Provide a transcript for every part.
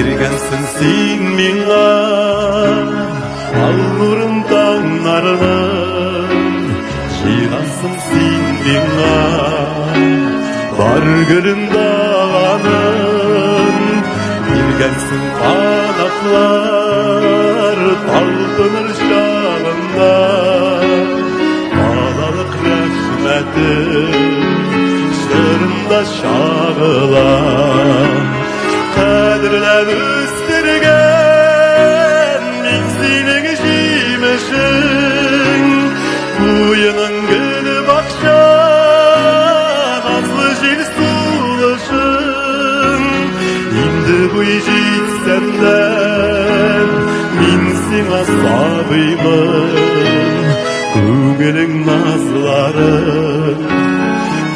Bergensin sen minga al nurundan narının, jıgansın sen minga bar gülün dağanın. Bergensin kanatlar talpınır şağında, balalık rahmetin şırında şağılar. Kadirler üstürgen min senin işimişin, kuyunun gülü bakşan azlı jil sulaşın. Indi bu jit senden min sina sabıyım, көңілің назларын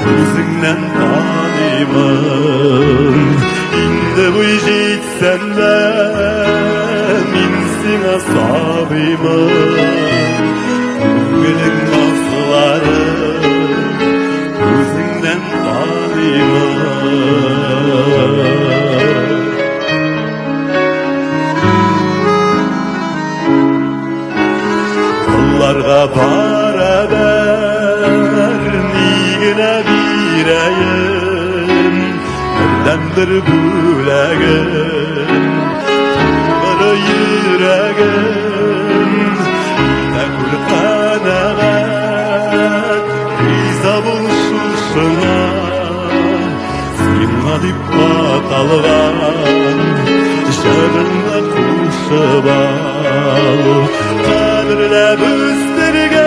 көзіңнен танимын. Инді бұй жетсем де мен сеңа сабыймын, көңілің назларын көзіңнен танимын. Yollarga beraber nigine bireyim, birdendir gülegim, tümürü yüreğim. Tekul kanaat riza buluşuşuna, sina dip atalgan şarına kuşup al. Kadirler üstürgen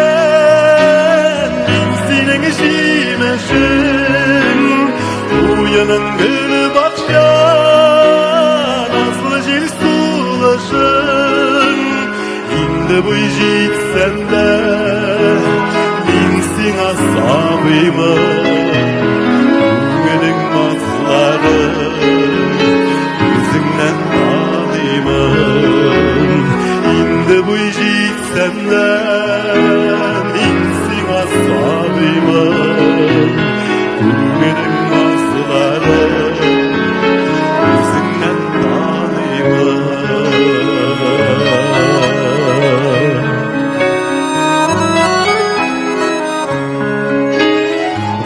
min senin işimişin, kuyunun gülü bakşan azlı jil sulaşın. Indi bu jitsen de min sina sabıymın, көңілің назларын көзіңнен танимын. Инді бұй жетсем де мен сеңа сабыймын, көңілің назларын көзіңнен танимын.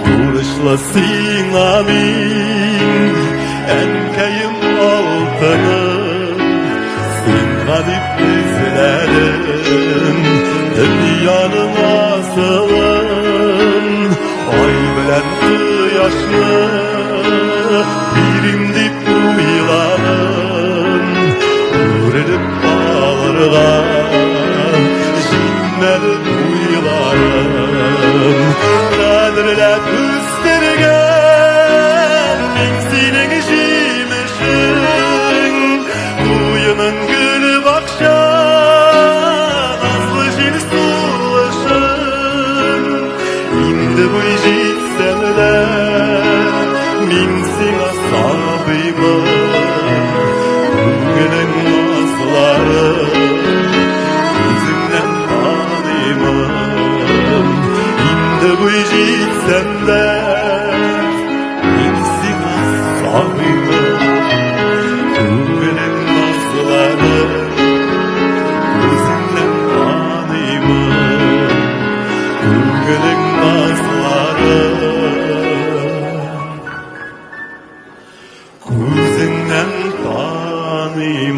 Duruşla sina min enkeyim altınım, sen garip izlerim dünyanın asılın. Ay bilen kıyaşlı birim dip uylarım, öğrenip ağırgan jinleri duylarım. Kadirler üstürgen min senin işimişin, kuyunun gülü bakşan azlı jil sulaşın. Indi bu jitsem de min sina sabıymın, көңілің назларын көзіңнен танимын. Indi bu jitsem de min sina sabıymın, көңілің назларын көзіңнен танимын, көңілің назларын көзіңнен танимын.